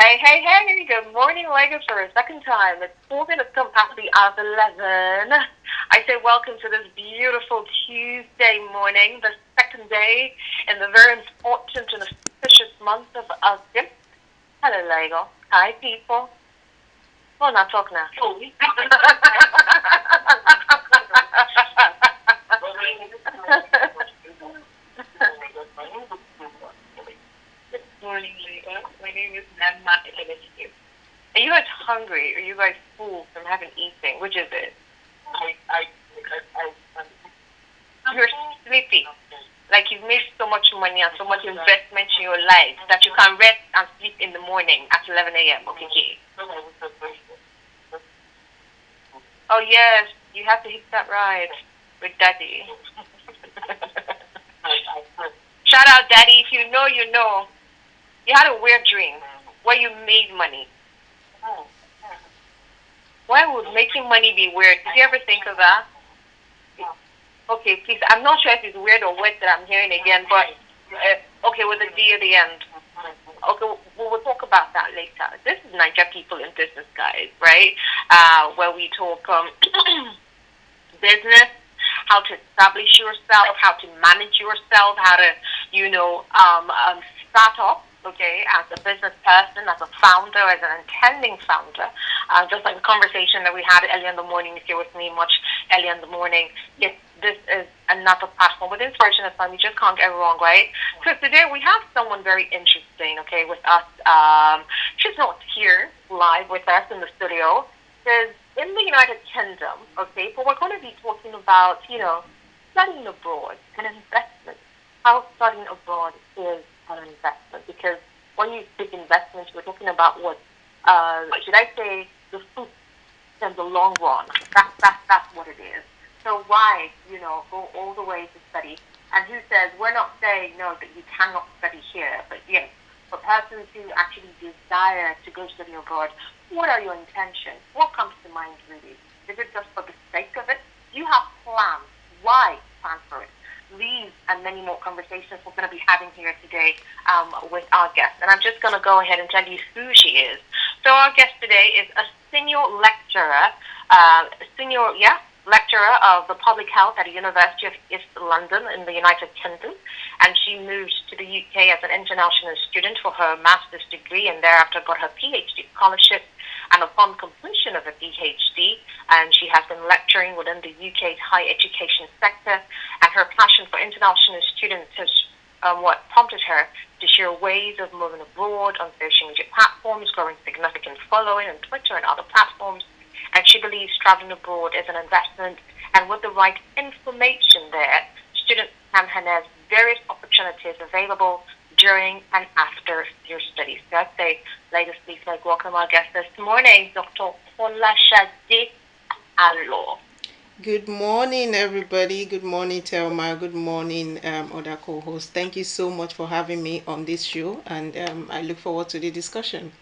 Hey, good morning, Lagos, for a second time. It's 4 minutes come past the hour of 11. I say welcome to this beautiful Tuesday morning, the second day in the very important and auspicious month of August. Hello, Lagos. Hi, people. Well, not talk now. Good morning, Lagos. My name is Namma. Are you guys hungry? Are you guys full from having eating? Which is it? You're sleepy. Like you've made so much money and so much investment in your life that you can rest and sleep in the morning at 11 a.m. Okay. Oh, yes. You have to hit that ride with Daddy. Shout out, Daddy. If you know, you know. You had a weird dream where you made money. Why would making money be weird? Did you ever think of that? Okay, please. I'm not sure if it's weird or what that I'm hearing again, but okay, with the D at the end. Okay, we'll talk about that later. This is Niger People in Business, guys, right? Where we talk business, how to establish yourself, how to manage yourself, how to, start off, okay, as a business person, as a founder, as an intending founder. Just like the conversation that we had earlier in the morning, if you're with me much earlier in the morning, yes, this is another platform. With Inspiration FM, you just can't get it wrong, right? So today we have someone very interesting, okay, with us. She's not here live with us in the studio. She's in the United Kingdom, okay, but we're going to be talking about, studying abroad, an investment. How studying abroad is an investment, because when you speak investment, we're talking about what, should I say, the fruit in the long run. That's what it is. So why, go all the way to study? And who says, we're not saying, no, that you cannot study here, but yes, for persons who actually desire to go study abroad, what are your intentions? What comes to mind really? Is it just for the sake of it? Do you have plans? Why plan for it? These and many more conversations we're going to be having here today with our guest. And I'm just going to go ahead and tell you who she is. So our guest today is a senior lecturer, lecturer of the public health at the University of East London in the United Kingdom. And she moved to the UK as an international student for her master's degree and thereafter got her PhD scholarship. And upon completion of a PhD, and she has been lecturing within the UK's higher education sector, and her passion for international students has what prompted her to share ways of moving abroad on social media platforms, growing significant following on Twitter and other platforms. And she believes traveling abroad is an investment, and with the right information there, students can harness various opportunities available during and after your studies. So I'd say, ladies, please welcome our guest this morning, Dr. Folashade Alo. Good morning, everybody. Good morning, Telma. Good morning, other co-hosts. Thank you so much for having me on this show, and I look forward to the discussion.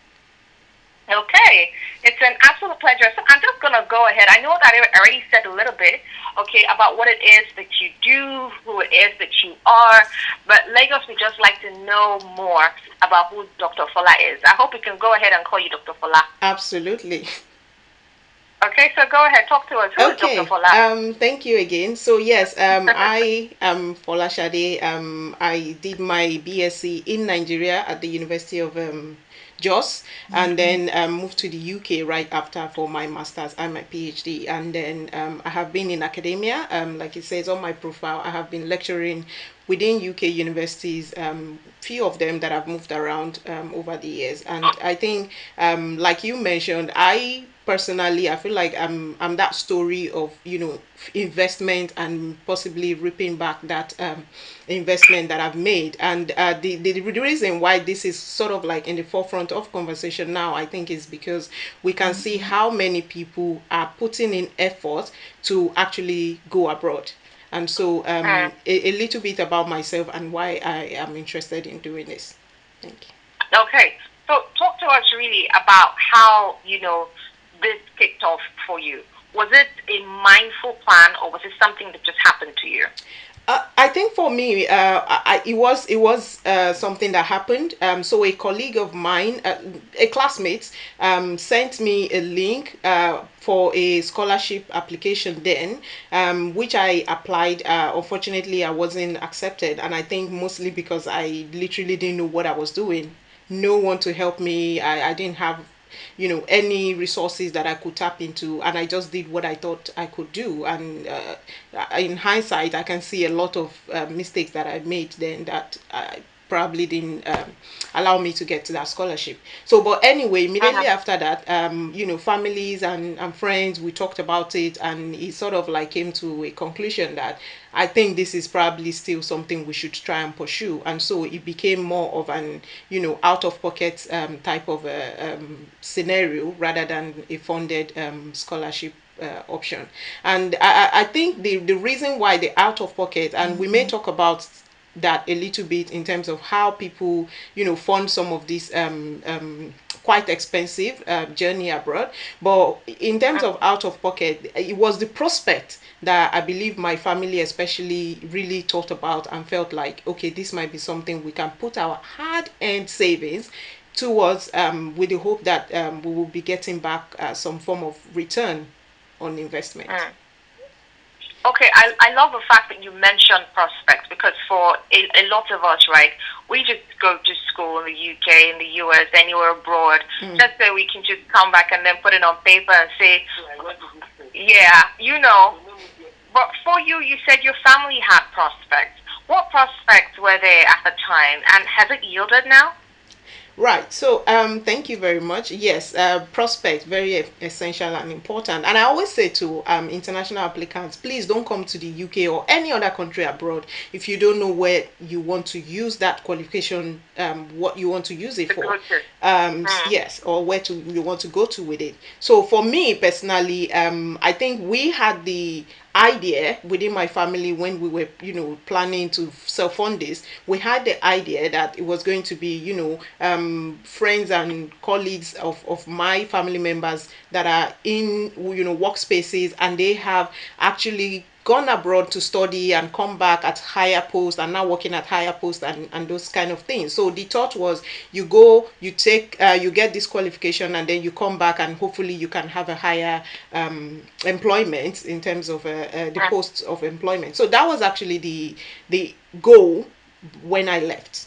Okay, it's an absolute pleasure. So I'm just going to go ahead. I know that I already said a little bit, okay, about what it is that you do, who it is that you are, but Lagos would just like to know more about who Dr. Fola is. I hope we can go ahead and call you Dr. Fola. Absolutely. Okay, so go ahead, talk to us. Who is Dr. Fola? Thank you again. So yes, I am Folashade. I did my BSc in Nigeria at the University of Jos, and then moved to the UK right after for my master's and my PhD. And then I have been in academia. Like it says on my profile, I have been lecturing within UK universities, few of them that have moved around over the years. And I think, like you mentioned, I feel like I'm that story of investment and possibly reaping back that investment that I've made. And the reason why this is sort of like in the forefront of conversation now, I think, is because we can see how many people are putting in effort to actually go abroad. And so a little bit about myself and why I am interested in doing this. Thank you. Okay, so talk to us really about how, this kicked off for you. Was it a mindful plan or was it something that just happened to you? I think for me, it was something that happened. So a colleague of mine, a classmate, sent me a link for a scholarship application then, which I applied. Unfortunately, I wasn't accepted, and I think mostly because I literally didn't know what I was doing. No one to help me. I didn't have any resources that I could tap into, and I just did what I thought I could do. And in hindsight, I can see a lot of mistakes that I made then that I probably didn't allow me to get to that scholarship. So, but anyway, immediately Mm-hmm. after that, families and friends, we talked about it, and it sort of like came to a conclusion that I think this is probably still something we should try and pursue. And so it became more of an, out of pocket type of a scenario rather than a funded scholarship option. And I think the reason why the out of pocket, and we may talk about that a little bit in terms of how people, fund some of these quite expensive journey abroad. But in terms of out of pocket, it was the prospect that I believe my family especially really thought about and felt like, okay, this might be something we can put our hard-earned savings towards, with the hope that we will be getting back some form of return on investment. Mm. Okay, I love the fact that you mentioned prospects because for a lot of us, right, we just go to school in the UK, in the US, anywhere abroad, Mm. just so we can just come back and then put it on paper and say, yeah, you know. But for you, you said your family had prospects. What prospects were there at the time, and has it yielded now? Right. So, thank you very much. Yes, prospect very essential and important. And I always say to international applicants, please don't come to the UK or any other country abroad if you don't know where you want to use that qualification, what you want to use it The for. go-to. Mm, Yes, or where to you want to go to with it. So for me personally, I think we had the idea within my family when we were planning to self-fund this. We had the idea that it was going to be friends and colleagues of my family members that are in workspaces, and they have actually gone abroad to study and come back at higher posts and now working at higher posts, and those kind of things. So the thought was, you go, you take, you get this qualification, and then you come back and hopefully you can have a higher employment in terms of the mm. posts of employment. So that was actually the goal when I left.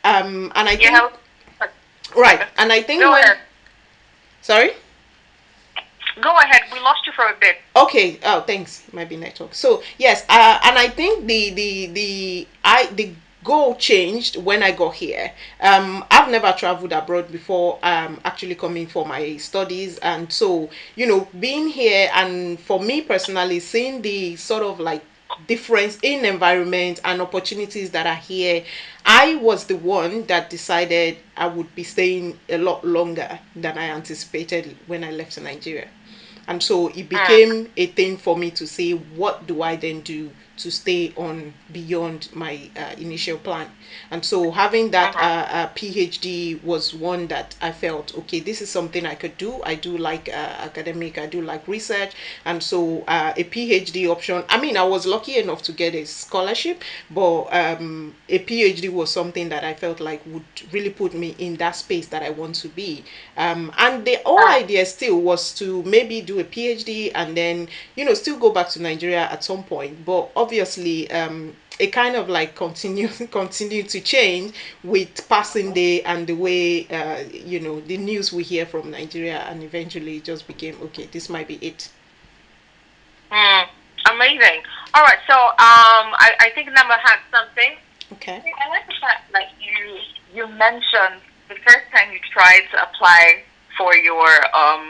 And I You think, have, right, and I think go when, ahead. sorry. Go ahead. We lost you for a bit. Okay. Oh, thanks. It might be network. So yes, and I think the goal changed when I got here. I've never traveled abroad before. Actually coming for my studies, and so being here, and for me personally, seeing the sort of like difference in environment and opportunities that are here, I was the one that decided I would be staying a lot longer than I anticipated when I left Nigeria. And so it Mm, became a thing for me to say, what do I then do to stay on beyond my initial plan? And so having that mm-hmm, PhD was one that I felt, okay, this is something I could do. I do like academic, I do like research. And so a PhD option, I mean, I was lucky enough to get a scholarship, but a PhD was something that I felt like would really put me in that space that I want to be. And the whole mm, idea still was to maybe do a PhD and then, still go back to Nigeria at some point. But obviously, it kind of like continue to change with passing day and the way, the news we hear from Nigeria, and eventually it just became, okay, this might be it. mm. Amazing. All right. So, I think Nama had something. Okay. I like the fact that you mentioned the first time you tried to apply for your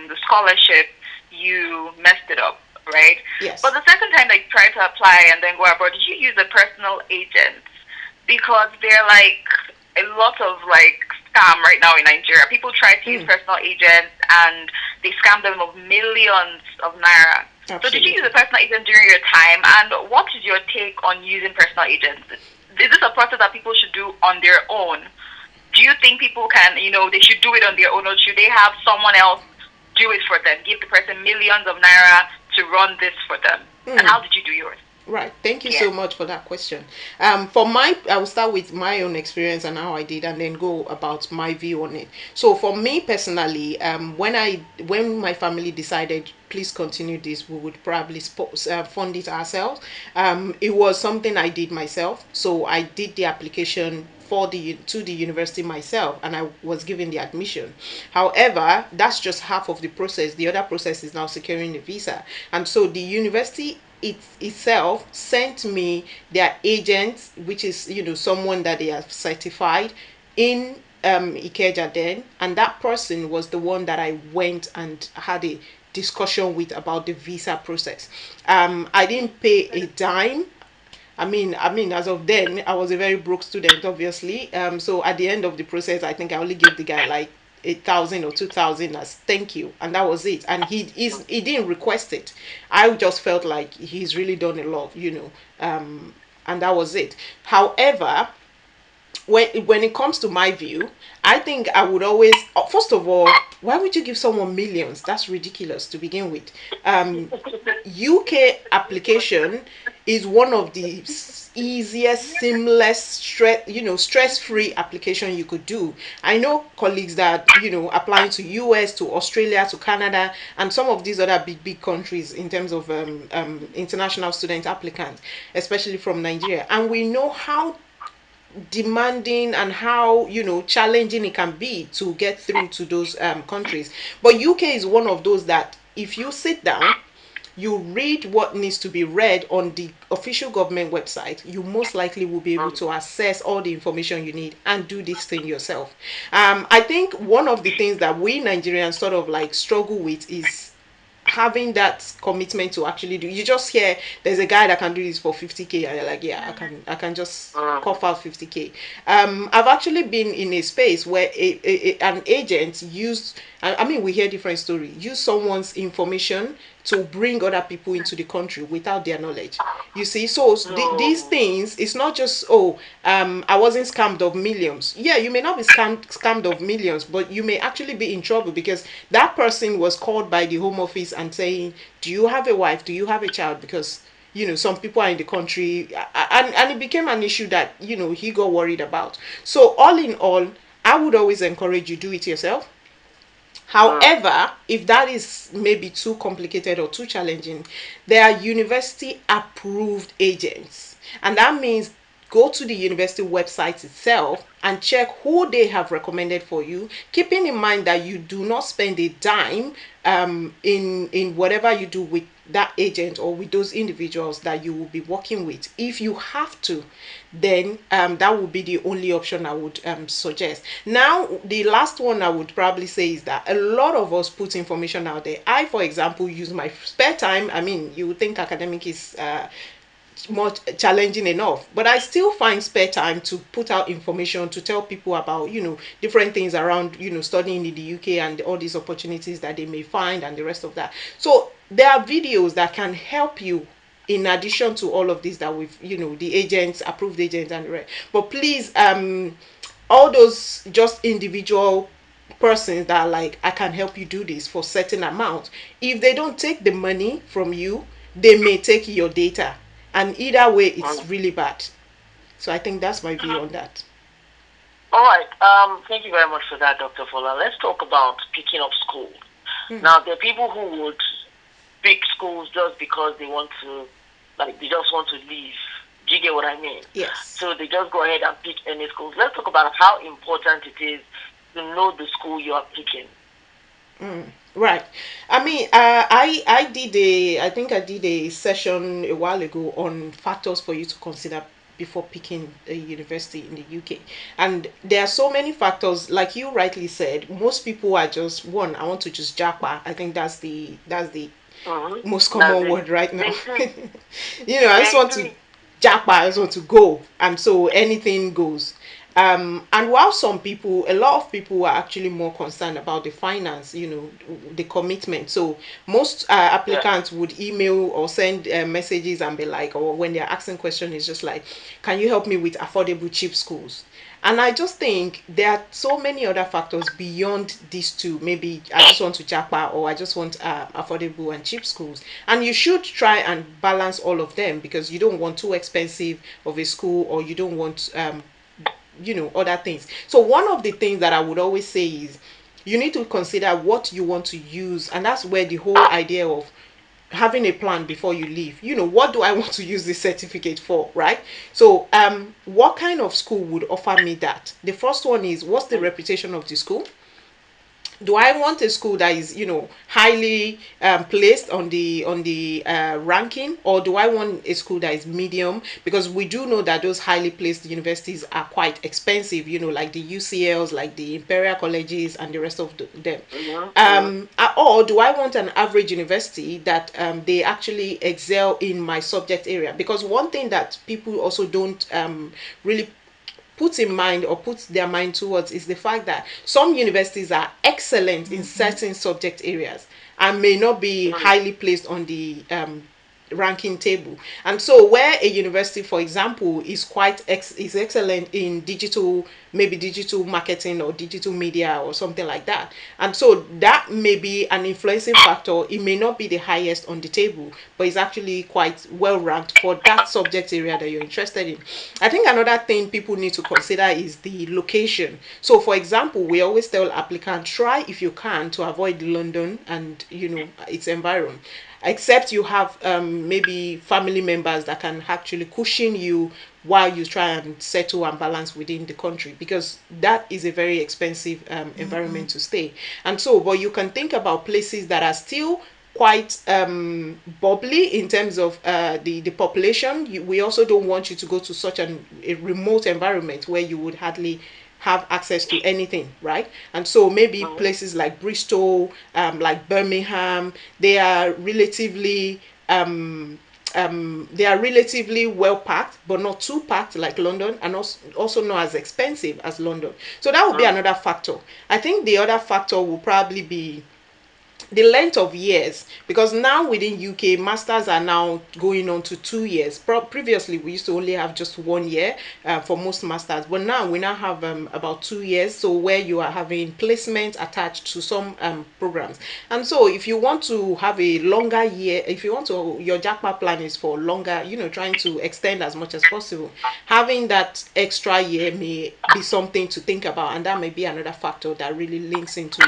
the scholarship, you messed it up, right? But Yes. the second time that you tried to apply and then go abroad, did you use a personal agent? Because they're like a lot of like scam right now in Nigeria. People try to use Mm, personal agents and they scam them of millions of naira. So did you use absolutely. a personal agent during your time? And what is your take on using personal agents? Is this a process that people should do on their own? Do you think people can, they should do it on their own, or should they have someone else do it for them? Give the person millions of naira to run this for them? And how did you do yours? Right. Thank you Yeah. so much for that question. I will start with my own experience and how I did, and then go about my view on it. So for me personally, when my family decided, please continue this, we would probably fund it ourselves. It was something I did myself. So I did the application to the university myself, and I was given the admission. However, that's just half of the process. The other process is now securing the visa, and so the university itself sent me their agent, which is someone that they have certified in Ikeja then, and that person was the one that I went and had a discussion with about the visa process. I didn't pay a dime. As of then, I was a very broke student, obviously. So at the end of the process, I think I only gave the guy like 8,000 or 2,000 as thank you, and that was it. And he didn't request it. I just felt like he's really done a lot. And that was it. However, when it comes to my view, I think I would always, first of all, why would you give someone millions? That's ridiculous to begin with. UK application is one of the easiest, seamless, stress-free application you could do. I know colleagues that applying to US, to Australia, to Canada, and some of these other big countries in terms of international student applicants, especially from Nigeria, and we know how demanding and how challenging it can be to get through to those countries. But UK is one of those that if you sit down, you read what needs to be read on the official government website, you most likely will be able to access all the information you need and do this thing yourself. I think one of the things that we Nigerians sort of like struggle with is having that commitment to actually do. You just hear there's a guy that can do this for 50K, and you're like, yeah, I can just cough out 50K. I've actually been in a space where an agent used, we hear different stories, use someone's information to bring other people into the country without their knowledge. You see, so these things, it's not just, I wasn't scammed of millions. Yeah, you may not be scammed of millions, but you may actually be in trouble because that person was called by the home office and saying, do you have a wife, do you have a child? Because some people are in the country, and it became an issue that he got worried about. So all in all, I would always encourage you, do it yourself. However, if that is maybe too complicated or too challenging, there are university approved agents. And that means go to the university website itself and check who they have recommended for you, keeping in mind that you do not spend a dime in whatever you do with that agent or with those individuals that you will be working with. If you have to, then that would be the only option I would suggest. Now, the last one I would probably say is that a lot of us put information out there. I, for example, use my spare time. You would think academic is much challenging enough, but I still find spare time to put out information to tell people about different things around studying in the UK and all these opportunities that they may find and the rest of that. So there are videos that can help you in addition to all of this that we've the agents, approved agents, and the rest. But please, all those just individual persons that are like, I can help you do this for certain amount, if they don't take the money from you, they may take your data, and either way it's really bad. So I think that's my view on that. All right. Thank you very much for that, Dr. Fola. Let's talk about picking up schools. Now, there are people who would pick schools just because they want to, like, they just want to leave. Do you get what I mean? Yes. So they just go ahead and pick any schools. Let's talk about how important it is to know the school you are picking. Right. I think I did a session a while ago on factors for you to consider before picking a university in the UK. And there are so many factors, like you rightly said, most people are just one, I want to just japa. I think that's the most common word right now. I just want to japa, I just want to go. And so anything goes. And while some people, a lot of people are actually more concerned about the finance, the commitment. So most Yeah. applicants would email or send messages and be like, or when they're asking questions, it's just like, can you help me with affordable, cheap schools? And I just think there are so many other factors beyond these two. Maybe I just want to japa, or I just want affordable and cheap schools. And you should try and balance all of them, because you don't want too expensive of a school, or you don't want other things. So one of the things that I would always say is you need to consider what you want to use, and that's where the whole idea of having a plan before you leave, what do I want to use this certificate for, right? So what kind of school would offer me that? The first one is, what's the reputation of the school? Do I want a school that is, highly placed on the ranking, or do I want a school that is medium? Because we do know that those highly placed universities are quite expensive, like the UCLs, like the Imperial colleges, and the rest of them. Or do I want an average university that they actually excel in my subject area? Because one thing that people also don't really put in mind, or put their mind towards, is the fact that some universities are excellent in certain subject areas and may not be highly placed on the ranking table. And so where a university, for example, is is excellent in digital, maybe digital marketing or digital media or something like that, and so that may be an influencing factor. It may not be the highest on the table, but it's actually quite well ranked for that subject area that you're interested in. I think another thing people need to consider is the location. So for example, we always tell applicants, try if you can to avoid London and its environment, except you have maybe family members that can actually cushion you while you try and settle and balance within the country, because that is a very expensive environment to stay. And so, but you can think about places that are still quite bubbly in terms of the population. We also don't want you to go to such a remote environment where you would hardly have access to anything, right? And so maybe places like Bristol, like Birmingham, they are relatively well packed, but not too packed like London, and also not as expensive as London. So that would be another factor. I think the other factor will probably be the length of years, because now within UK, masters are now going on to 2 years. Previously we used to only have just 1 year for most masters, but now we now have about 2 years, so where you are having placement attached to some programs. And so if you want to have a longer year, if you want to, your jackpot plan is for longer, trying to extend as much as possible, having that extra year may be something to think about, and that may be another factor that really links into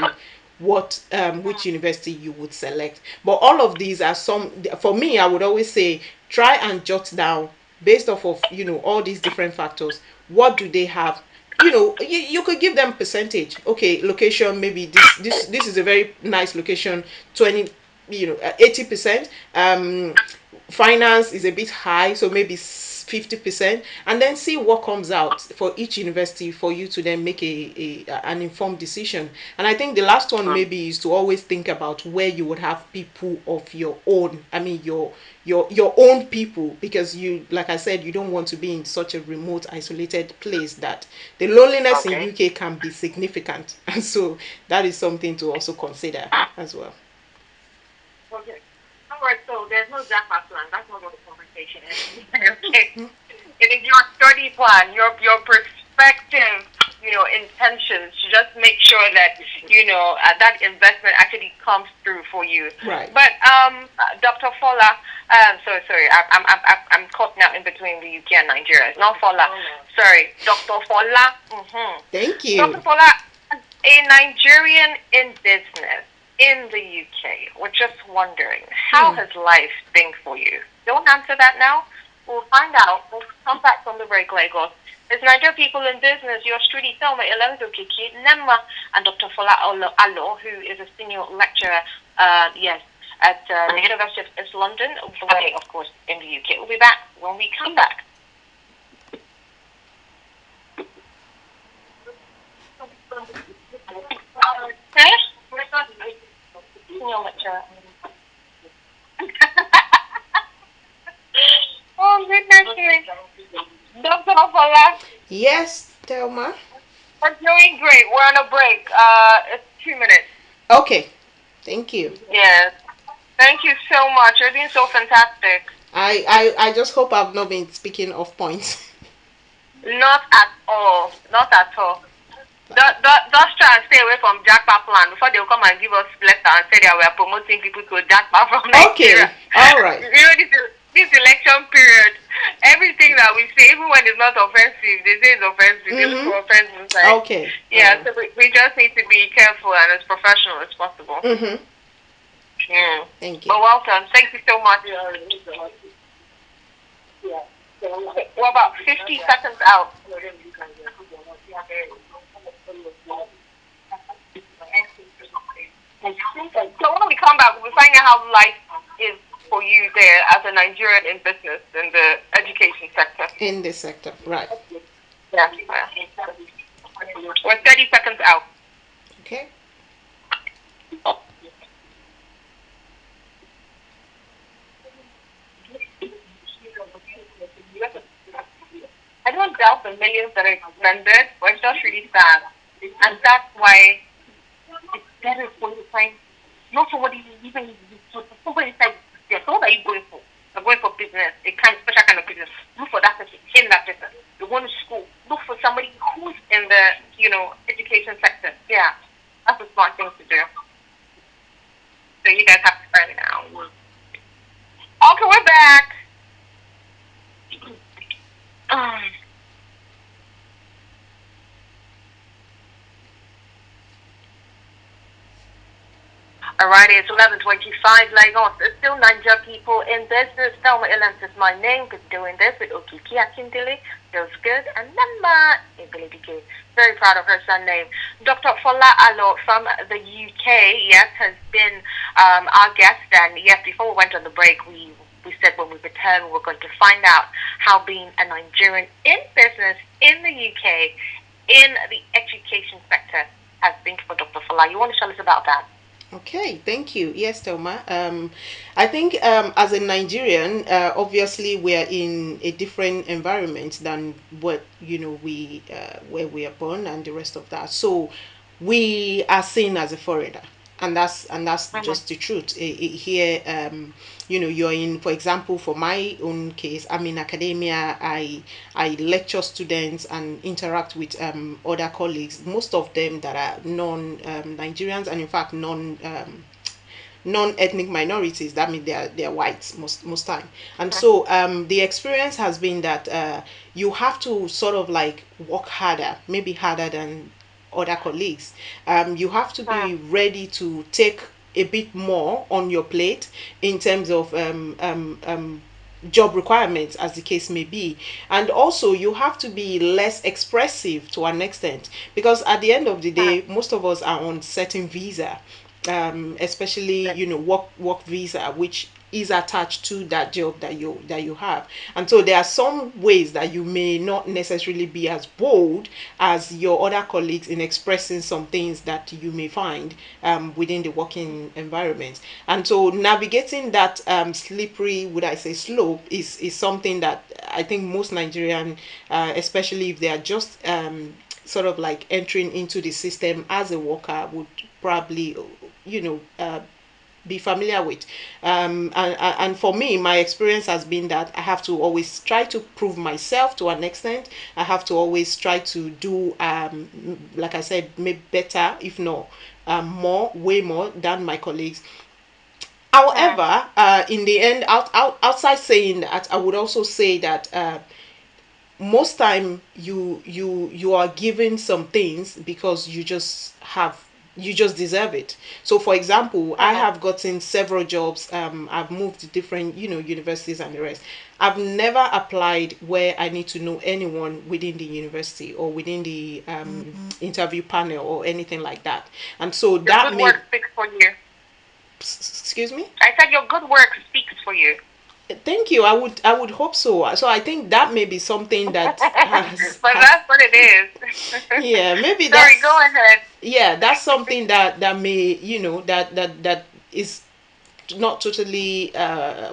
what which university you would select. But all of these are some, for me, I would always say, try and jot down, based off of all these different factors, what do they have. You could give them percentage. Okay, location, maybe this is a very nice location, 20, 80%. Finance is a bit high, so maybe 50%, and then see what comes out for each university for you to then make an informed decision. And I think the last one maybe is to always think about where you would have people of your own. I mean, your own people, because you, like I said, you don't want to be in such a remote, isolated place that the loneliness in Okay. UK can be significant. And so that is something to also consider as well. Okay. All right, so there's no jackpot plan. That's not what the conversation is. Okay. It is your study plan, your perspective, intentions to just make sure that that investment actually comes through for you. Right. But Dr. Fola, so sorry, I'm caught now in between the UK and Nigeria. It's not Fola. Sorry, Dr. Fola. Thank Dr. you. Fola, a Nigerian in business in the UK, we're just wondering, how has life been for you? Don't answer that now. We'll find out. We'll come back from the break, Lagos. It's Nigerian People in Business, your Trudy Thelma Elenzo Kiki Nema, and Dr. Fola Allo, who is a senior lecturer, yes, at the University of East London, of course, in the UK. We'll be back when we come back. Okay? Senior lecturer. Oh, goodness me. Dr. Fola. Yes. Thelma? We're doing great. We're on a break. It's 2 minutes. Okay, thank you. Yes. Thank you so much. You're doing so fantastic. I just hope I've not been speaking off points. Not at all. Not at all. Just try and stay away from Jackpot plan before they'll come and give us letter and say that we are promoting people to Jackpot from Nigeria. Okay, all right. This election period, everything that we say, even when it's not offensive, they say it's offensive. They look for offense inside. Okay. Yeah, so we just need to be careful and as professional as possible. Thank you. But welcome. Thank you so much. We're about 50 seconds out. So when we come back, we'll find out how life is for you there as a Nigerian in business in the education sector. In this sector, right. Yeah. We're 30 seconds out. Okay. I don't doubt the millions that are expended, but it's just really sad. And that's why it's better for you to find not somebody even somebody like yeah, so what are you going for? You're going for business, a special kind of business. Look for that person in that business. You're going to school. Look for somebody who's in the, education sector. Yeah. That's a smart thing to do. So you guys have to find it out. Okay, we're back. Alrighty, it's 11:25 Lagos. It's still Niger people in business. Thelma Illens is my name. Been doing this with Okiki Akindele. Feels good. And Nama Ibilibike. Very proud of her son name. Dr. Fola Alo from the UK, yes, has been our guest. And yes, before we went on the break, we said when we return, we were going to find out how being a Nigerian in business in the UK, in the education sector, has been for Dr. Fola. You want to tell us about that? Okay, thank you. Yes, Thelma. I think as a Nigerian, obviously we are in a different environment than what we where we are born and the rest of that. So we are seen as a foreigner, and that's just the truth. Here, you're in, for example, for my own case, I'm in academia. I lecture students and interact with other colleagues, most of them that are non-Nigerians, and in fact non-ethnic minorities. That means they are whites most time. And so the experience has been that you have to sort of like work harder, maybe harder than other colleagues. You have to be ready to take a bit more on your plate in terms of job requirements, as the case may be. And also you have to be less expressive to an extent, because at the end of the day, most of us are on certain visa, especially work visa, which is attached to that job that you have. And so there are some ways that you may not necessarily be as bold as your other colleagues in expressing some things that you may find within the working environment. And so navigating that slippery, would I say, slope is something that I think most Nigerian, especially if they are just sort of like entering into the system as a worker, would probably be familiar with. And for me, my experience has been that I have to always try to prove myself to an extent. I have to always try to do, like I said, maybe better, if not more, way more than my colleagues. However, in the end, outside saying that, I would also say that most time you are given some things because you just deserve it. So for example, I have gotten several jobs. I've moved to different universities and the rest. I've never applied where I need to know anyone within the university or within the interview panel or anything like that. And so your that good may work speaks for you. Excuse me. I said your good work speaks for you. Thank you. I would hope so. So I think that may be something that but that's what it is. Yeah, maybe Sorry, go ahead. yeah, that's something that may that is not totally,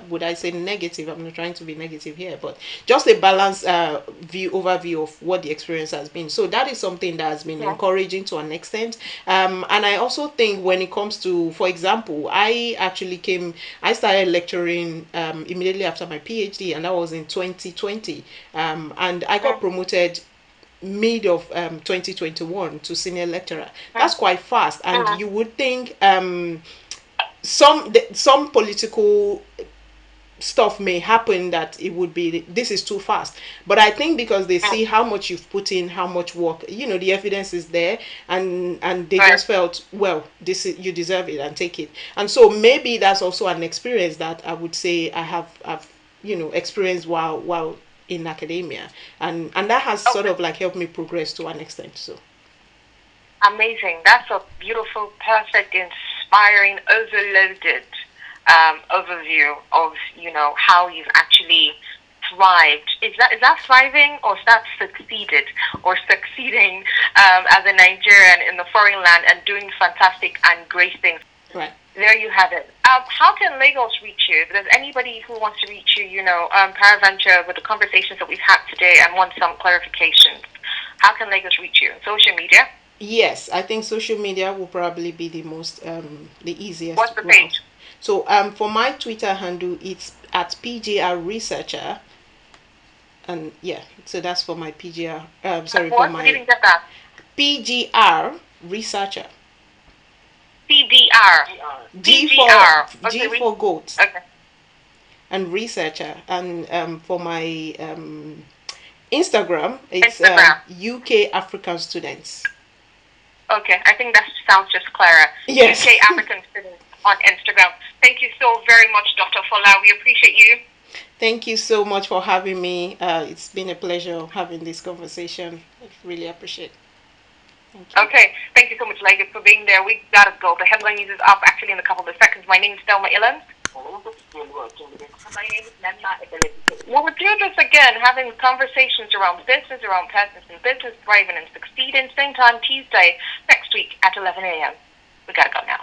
would I say negative? I'm not trying to be negative here, but just a balanced overview of what the experience has been. So that is something that has been encouraging to an extent. And I also think when it comes to, for example, I started lecturing immediately after my PhD, and that was in 2020. And I got promoted mid of 2021 to senior lecturer. That's quite fast, and you would think some political stuff may happen that it would be, this is too fast, but I think because they see how much you've put in, how much work, the evidence is there, and they just felt, well, this is, you deserve it and take it. And so maybe that's also an experience that I would say I've experienced while in academia, and that has sort of like helped me progress to an extent. So amazing. That's a beautiful, perfect, inspiring, overloaded overview of how you've actually thrived. Is that thriving, or is that succeeded, or succeeding as a Nigerian in the foreign land and doing fantastic and great things? right. There you have it. How can Lagos reach you? If there's anybody who wants to reach you, paraventure with the conversations that we've had today and want some clarifications, how can Lagos reach you? Social media? Yes, I think social media will probably be the most the easiest What's the route. page? So for my Twitter handle, it's at PGR Researcher, and yeah, so that's for my PGR. Sorry, for What? We my didn't get that. PGR Researcher. PDR. G PGR. for G Okay, for goat, okay. and Researcher, and for my Instagram, it's Instagram. UK African Students. Okay, I think that sounds just clearer. Yes. UK African Students on Instagram. Thank you so very much, Dr. Fola. We appreciate you. Thank you so much for having me. It's been a pleasure having this conversation. I really appreciate it. Thank you. Okay, thank you so much, Lagos, for being there. We gotta go. The headline news is up actually in a couple of seconds. My name is Thelma Ilan. Well, we're doing this again, having conversations around business, around persons in business, thriving and succeeding. Same time Tuesday next week at 11 a.m. We gotta go now.